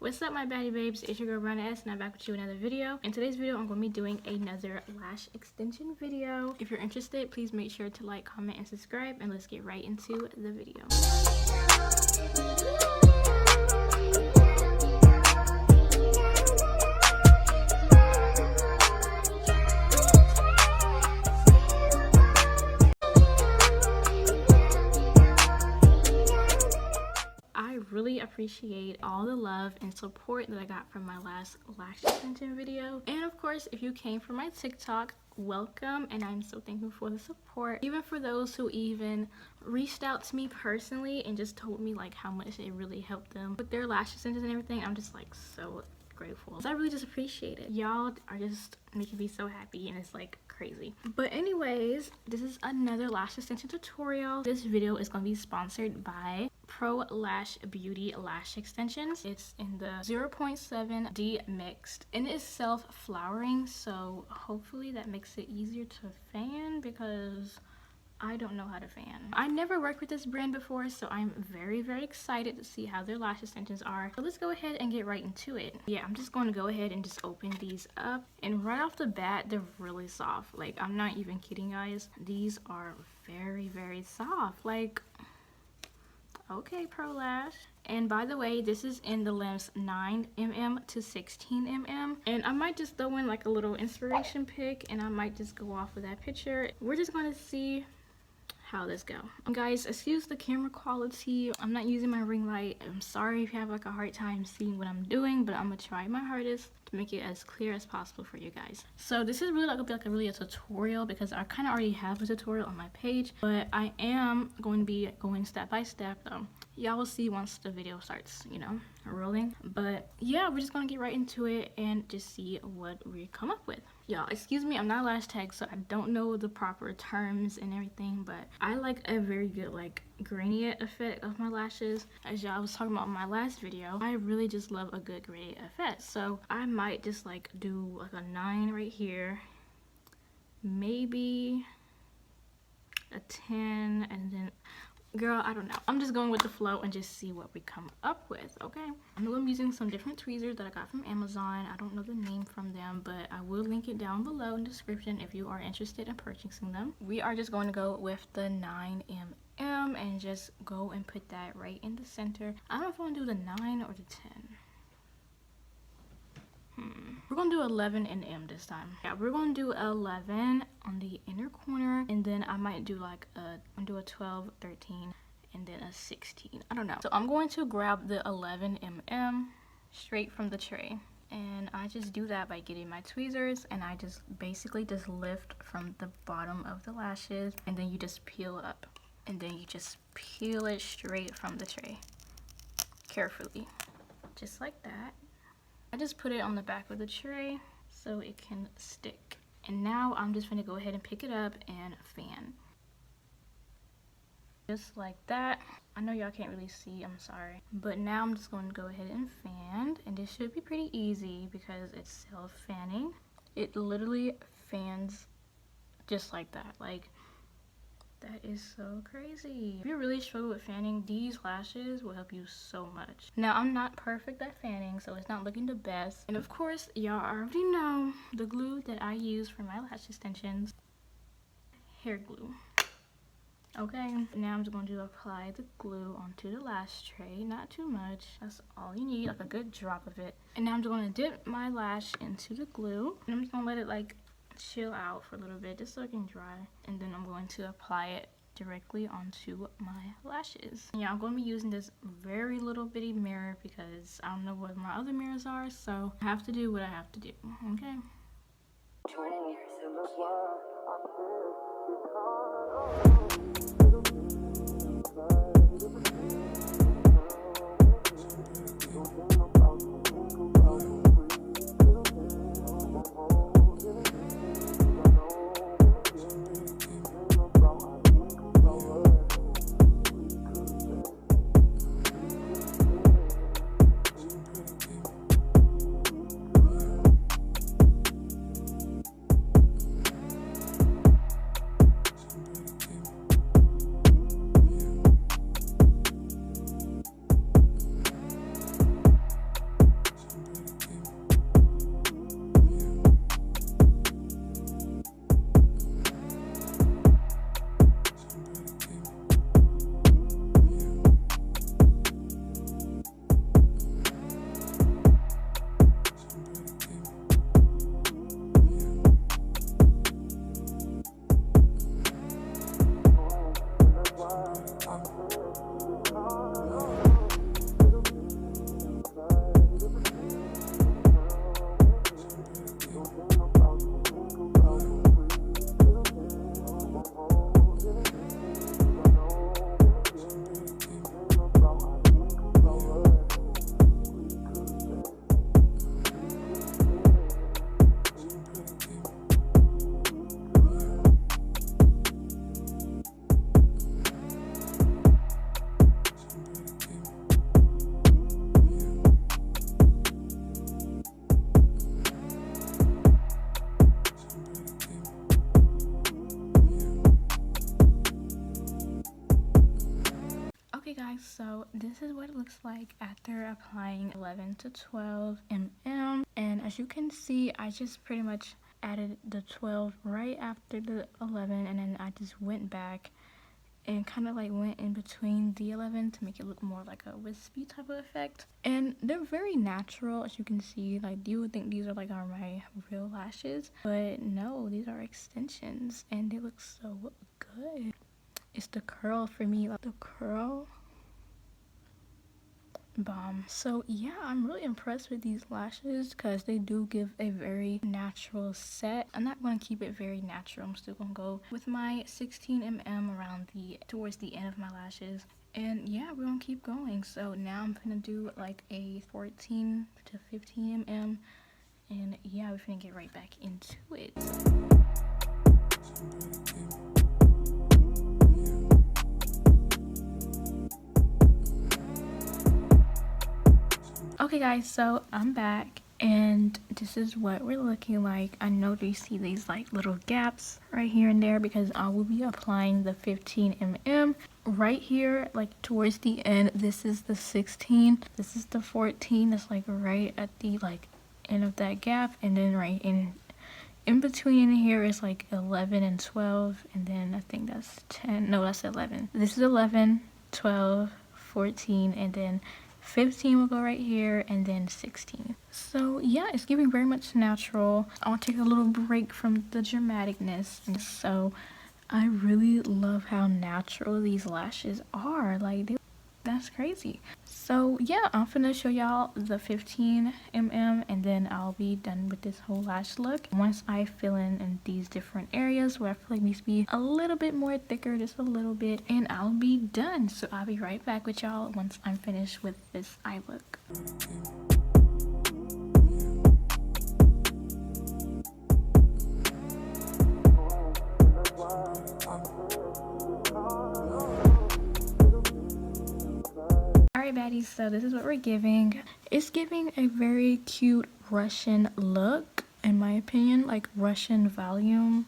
What's up, my baddie babes? It's your girl Brown S, and I'm back with you with another video. In today's video, I'm going to be doing another lash extension video. If you're interested, please make sure to like, comment, and subscribe, and let's get right into the video. I really appreciate all the love and support that I got from my last lash extension video. And of course, if you came from my TikTok, welcome, and I'm so thankful for the support. Even for those who even reached out to me personally and just told me like how much it really helped them with their lash extensions and everything, I'm just like so grateful. So I really just appreciate it. Y'all are just making me so happy, and it's like crazy. But anyways, this is another lash extension tutorial. This video is going to be sponsored by Pro Lash Beauty lash extensions. It's in the 0.7D mixed, and it's self-flowering, so hopefully that makes it easier to fan because I don't know how to fan. I never worked with this brand before, so I'm very excited to see how their lash extensions are. So let's go ahead and get right into it. Yeah, I'm just going to go ahead and just open these up, and right off the bat, they're really soft. Like, I'm not even kidding, guys. These are very soft. Like, okay, Pro Lash. And by the way, this is in the lengths 9mm to 16mm, and I might just throw in like a little inspiration pic, and I might just go off of that picture. We're just going to see how this go. Guys, excuse the camera quality. I'm not using my ring light. I'm sorry if you have like a hard time seeing what I'm doing, but I'm gonna try my hardest to make it as clear as possible for you guys. So this is really gonna be like a tutorial, because I kind of already have a tutorial on my page, but I am going to be going step by step though. Y'all will see once the video starts, you know, rolling. But yeah, we're just gonna get right into it and just see what we come up with. Y'all, excuse me, I'm not a lash tech, so I don't know the proper terms and everything, but I like a very good like gradient effect of my lashes. As y'all was talking about in my last video, I really just love a good gradient effect. So I might just like do like a 9 right here, maybe a 10, and then girl, I don't know. I'm just going with the flow and just see what we come up with, okay? I know I'm using some different tweezers that I got from Amazon. I don't know the name from them, but I will link it down below in the description if you are interested in purchasing them. We are just going to go with the 9mm and just go and put that right in the center. I don't know if I want to do the 9 or the 10. We're gonna do 11mm this time. Yeah, we're gonna do 11 on the inner corner, and then I might do like I'm gonna do a 12, 13, and then a 16. I don't know. So I'm going to grab the 11mm straight from the tray, and I just do that by getting my tweezers, and I just basically just lift from the bottom of the lashes, and then you just peel up, and then you just peel it straight from the tray carefully, just like that. I just put it on the back of the tray so it can stick. And now I'm just gonna go ahead and pick it up and fan. Just like that. I know y'all can't really see, I'm sorry. But now I'm just going to go ahead and fan. And this should be pretty easy because it's self-fanning. It literally fans just like that. Like, that is so crazy. If you really struggle with fanning, these lashes will help you so much. Now, I'm not perfect at fanning, so it's not looking the best. And of course, y'all already know the glue that I use for my lash extensions. Hair glue. Okay, now I'm just going to apply the glue onto the lash tray. Not too much. That's all you need, like a good drop of it. And now I'm just going to dip my lash into the glue. And I'm just going to let it like chill out for a little bit just so it can dry, and then I'm going to apply it directly onto my lashes. Yeah, I'm going to be using this very little bitty mirror because I don't know what my other mirrors are, so I have to do what I have to do. Okay. So this is what it looks like after applying 11 to 12 mm, and as you can see, I just pretty much added the 12 right after the 11, and then I just went back and kind of like went in between the 11 to make it look more like a wispy type of effect. And they're very natural, as you can see. Like, you would think these are like are my real lashes, but no, these are extensions and they look so good. It's the curl for me, like the curl bomb. So yeah, I'm really impressed with these lashes because they do give a very natural set. I'm not going to keep it very natural. I'm still going to go with my 16 mm around towards the end of my lashes. And yeah, we're going to keep going. So now I'm going to do like a 14 to 15 mm, and yeah, we're going to get right back into it. Okay guys, so I'm back and this is what we're looking like. I know you see these like little gaps right here and there because I will be applying the 15 mm right here, like towards the end. This is the 16, this is the 14. That's like right at the like end of that gap, and then right in between here is like 11 and 12, and then I think that's 10. No, that's 11. This is 11, 12, 14, and then 15 will go right here, and then 16. So yeah, it's giving very much natural. I want to take a little break from the dramaticness, and so I really love how natural these lashes are. Like, that's crazy. So yeah, I'm finna show y'all the 15 mm and then I'll be done with this whole lash look. Once I fill in these different areas where I feel like needs to be a little bit more thicker, just a little bit, and I'll be done. So I'll be right back with y'all once I'm finished with this eye look. Alright baddies, so this is what we're giving. It's giving a very cute Russian look, in my opinion, like Russian volume,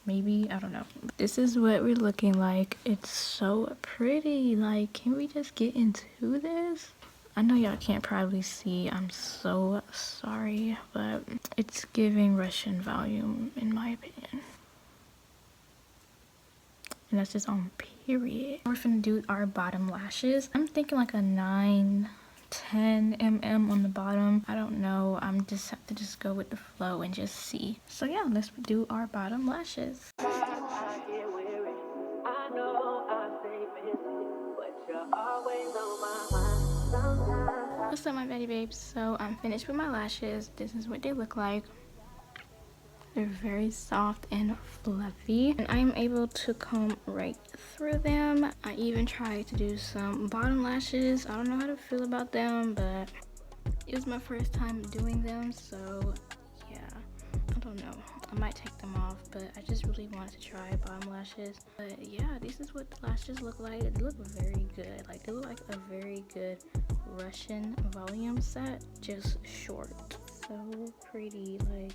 maybe, I don't know. This is what we're looking like. It's so pretty. Like, can we just get into this? I know y'all can't probably see, I'm so sorry, but it's giving Russian volume in my opinion. And that's just on period. We're gonna do our bottom lashes. I'm thinking like a 9, 10 mm on the bottom. I don't know. I'm just have to just go with the flow and just see. So yeah, let's do our bottom lashes. What's up my baby babes? So I'm finished with my lashes. This is what they look like. They're very soft and fluffy, and I'm able to comb right through them. I even tried to do some bottom lashes. I don't know how to feel about them, but it was my first time doing them, so yeah, I don't know. I might take them off, but I just really wanted to try bottom lashes. But yeah, this is what the lashes look like. They look very good. Like, they look like a very good Russian volume set, just short. So pretty. Like,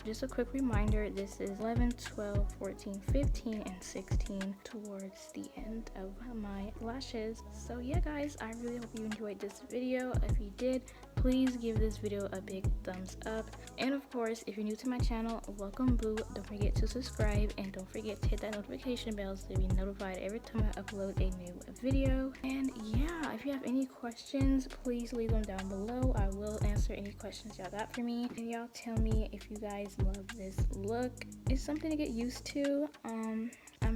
just a quick reminder, this is 11, 12, 14, 15, and 16 towards the end of my lashes. So yeah guys, I really hope you enjoyed this video. If you did, please give this video a big thumbs up. And of course, if you're new to my channel, welcome boo. Don't forget to subscribe, and don't forget to hit that notification bell so you'll be notified every time I upload a new video. And yeah, if you have any questions, please leave them down below. I will answer any questions y'all got for me, and y'all tell me if you guys love this look. It's something to get used to. I'm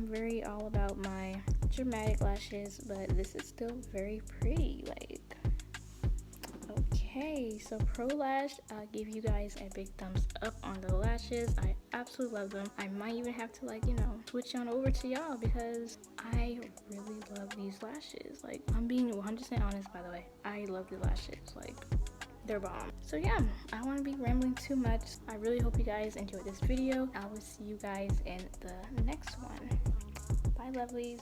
very all about my dramatic lashes, but this is still very pretty. Like, okay, so Pro Lash, I'll give you guys a big thumbs up on the lashes. I absolutely love them. I might even have to, like, you know, switch on over to y'all because I really love these lashes. Like, I'm being 100% honest, by the way. I love the lashes. Like, they're bomb. So yeah, I don't want to be rambling too much. I really hope you guys enjoyed this video. I will see you guys in the next one. Bye lovelies.